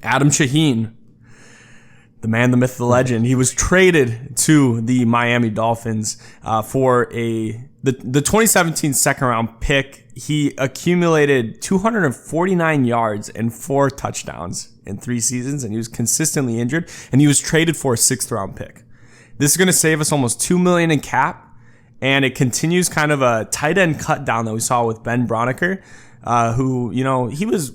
Adam Shaheen, the man, the myth, the legend. He was traded to the Miami Dolphins for the 2017 second round pick. He accumulated 249 yards and 4 touchdowns in 3 seasons, and he was consistently injured, and he was traded for a 6th round pick. This is going to save us almost $2 million in cap, and it continues kind of a tight end cut down that we saw with Ben Braunecker, who, he was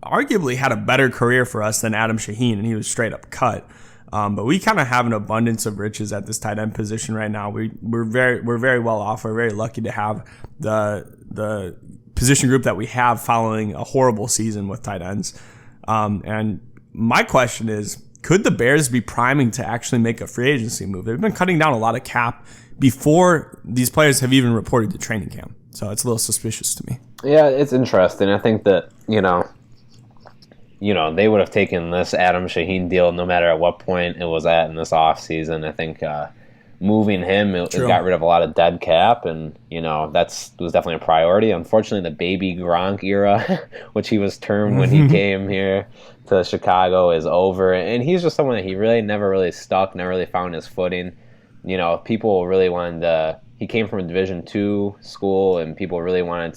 arguably had a better career for us than Adam Shaheen, and he was straight up cut. But we kind of have an abundance of riches at this tight end position right now. We're very well off. We're very lucky to have the position group that we have following a horrible season with tight ends. And my question is, could the Bears be priming to actually make a free agency move? They've been cutting down a lot of cap before these players have even reported to training camp. So it's a little suspicious to me. Yeah, it's interesting. I think that, they would have taken this Adam Shaheen deal no matter at what point it was at in this offseason. I think moving him, it got rid of a lot of dead cap, and, that was definitely a priority. Unfortunately, the baby Gronk era, which he was termed when he came here to Chicago, is over. And he's just someone that he really never really stuck, never really found his footing. People really wanted to... He came from a Division II school, and people really wanted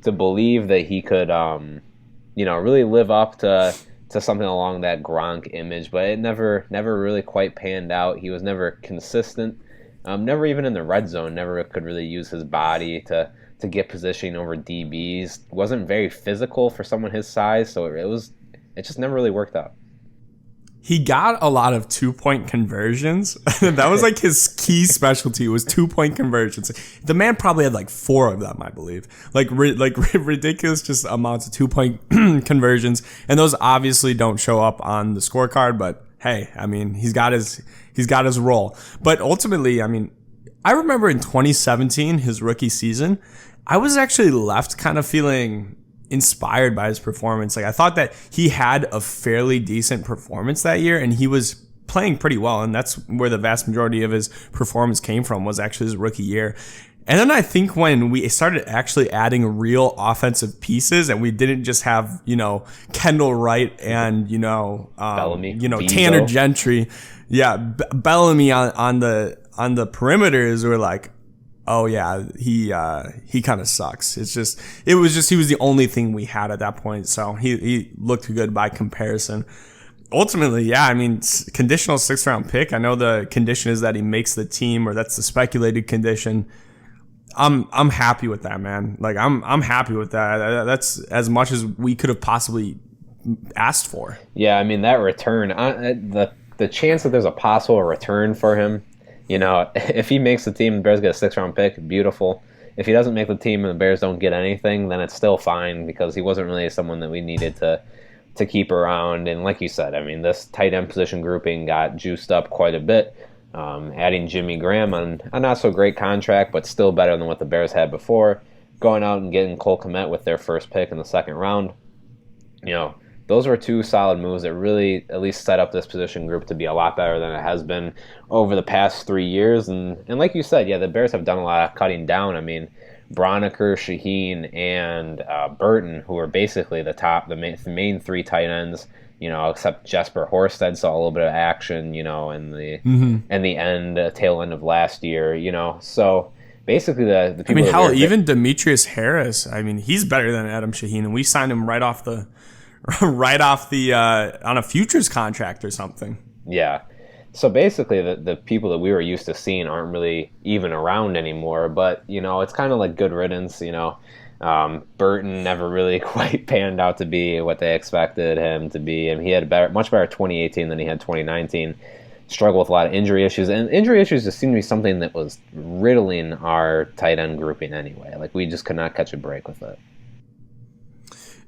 to believe that he could... really live up to something along that Gronk image, but it never really quite panned out. He was never consistent, never even in the red zone, never could really use his body to get positioning over DBs. Wasn't very physical for someone his size, so it just never really worked out. He got a lot of 2-point conversions. That was like his key specialty, was 2-point conversions. The man probably had like 4 of them, I believe. Like ridiculous just amounts of 2-point conversions. And those obviously don't show up on the scorecard, but hey, I mean, he's got his role. But ultimately, I mean, I remember in 2017, his rookie season, I was actually left kind of feeling inspired by his performance. Like, I thought that he had a fairly decent performance that year, and he was playing pretty well, and that's where the vast majority of his performance came from, was actually his rookie year. And then I think when we started actually adding real offensive pieces, and we didn't just have, Kendall Wright and, Bellamy, Tanner Gentry, Bellamy on the perimeters, were like, oh yeah, he kind of sucks. He was the only thing we had at that point. So he looked good by comparison. Ultimately, yeah, I mean, conditional 6th round pick. I know the condition is that he makes the team, or that's the speculated condition. I'm happy with that, man. Like I'm happy with that. That's as much as we could have possibly asked for. Yeah, I mean, that return, the chance that there's a possible return for him. If he makes the team, the Bears get a 6th round pick, beautiful. If he doesn't make the team and the Bears don't get anything, then it's still fine, because he wasn't really someone that we needed to keep around. And like you said, I mean, this tight end position grouping got juiced up quite a bit. Adding Jimmy Graham on a not so great contract, but still better than what the Bears had before. Going out and getting Cole Kmet with their first pick in the 2nd round. Those were 2 solid moves that really at least set up this position group to be a lot better than it has been over the past 3 years. And like you said, yeah, the Bears have done a lot of cutting down. I mean, Braunecker, Shaheen, and Burton, who are basically the main 3 tight ends, except Jesper Horsted saw a little bit of action, in the tail end of last year, So basically the people... I mean, even Demetrius Harris, I mean, he's better than Adam Shaheen, and we signed him right off the on a futures contract or something. Yeah. So basically the people that we were used to seeing aren't really even around anymore, but it's kind of like good riddance. Burton never really quite panned out to be what they expected him to be, and he had much better 2018 than he had 2019. Struggled with a lot of injury issues, and injury issues just seemed to be something that was riddling our tight end grouping anyway. Like, we just could not catch a break with it.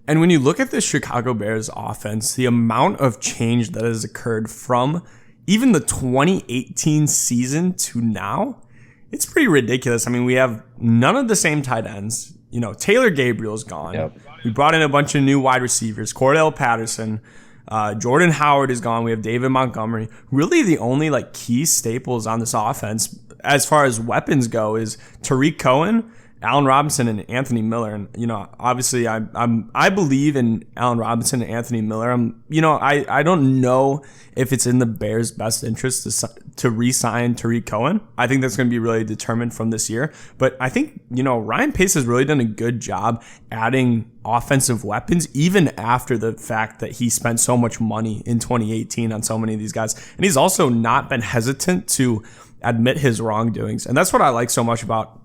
And when you look at the Chicago Bears offense, the amount of change that has occurred from even the 2018 season to now, it's pretty ridiculous. I mean, we have none of the same tight ends. Taylor Gabriel's gone. Yep. We brought in a bunch of new wide receivers. Cordell Patterson, Jordan Howard is gone. We have David Montgomery. Really, the only key staples on this offense, as far as weapons go, is Tariq Cohen Allen Robinson and Anthony Miller. And, obviously I believe in Allen Robinson and Anthony Miller. I don't know if it's in the Bears' best interest to re-sign Tariq Cohen. I think that's going to be really determined from this year. But I think, Ryan Pace has really done a good job adding offensive weapons, even after the fact that he spent so much money in 2018 on so many of these guys. And he's also not been hesitant to admit his wrongdoings. And that's what I like so much about,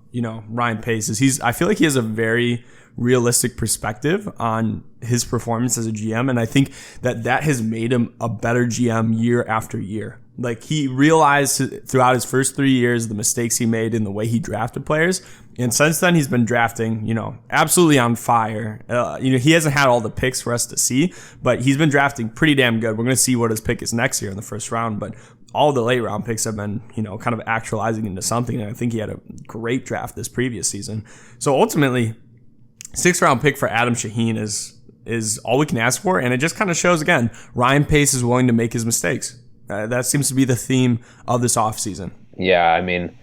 Ryan Pace is I feel like he has a very realistic perspective on his performance as a GM. And I think that has made him a better GM year after year. Like, he realized throughout his first 3 years the mistakes he made in the way he drafted players. And since then, he's been drafting, absolutely on fire. He hasn't had all the picks for us to see, but he's been drafting pretty damn good. We're going to see what his pick is next year in the first round. But all the late round picks have been, kind of actualizing into something. And I think he had a great draft this previous season. So ultimately, 6th round pick for Adam Shaheen is all we can ask for. And it just kind of shows, again, Ryan Pace is willing to make his mistakes. That seems to be the theme of this offseason. Yeah, I mean,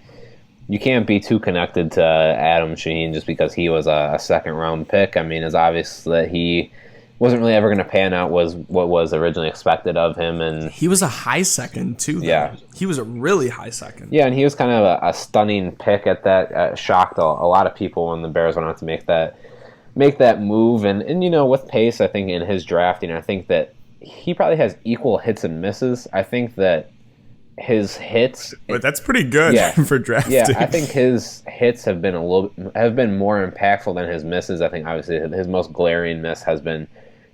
you can't be too connected to Adam Shaheen just because he was a 2nd round pick. I mean, it's obvious that he wasn't really ever going to pan out was what was originally expected of him. And he was a high second, too. Though. Yeah. He was a really high second. Yeah, and he was kind of a stunning pick at that. Shocked a lot of people when the Bears went out to make that move. And with Pace, I think in his drafting, I think that he probably has equal hits and misses. I think that his hits, but that's pretty good for drafting. Yeah, I think his hits have been more impactful than his misses. I think obviously his most glaring miss has been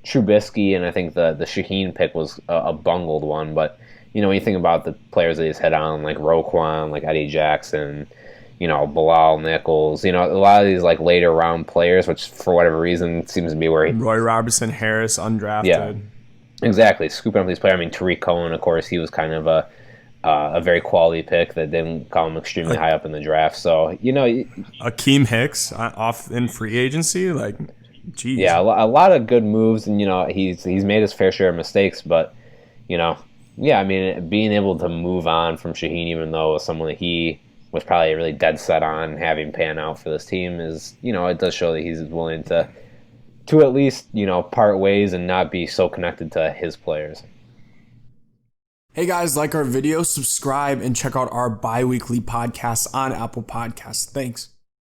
Trubisky, and I think the Shaheen pick was a bungled one. But when you think about the players that he's hit on, like Roquan, like Eddie Jackson, Bilal Nichols, a lot of these like later round players, which for whatever reason seems to be where Roy Robertson, Harris, undrafted. Yeah, exactly. Scooping up these players. I mean, Tariq Cohen, of course, he was kind of a very quality pick that didn't come extremely high up in the draft. So, Akeem Hicks off in free agency, like, geez. Yeah, a lot of good moves, and he's made his fair share of mistakes, but I mean, being able to move on from Shaheen, even though it was someone that he was probably really dead set on having pan out for this team, is it does show that he's willing to at least part ways and not be so connected to his players. Hey guys, like our video, subscribe, and check out our bi-weekly podcasts on Apple Podcasts. Thanks.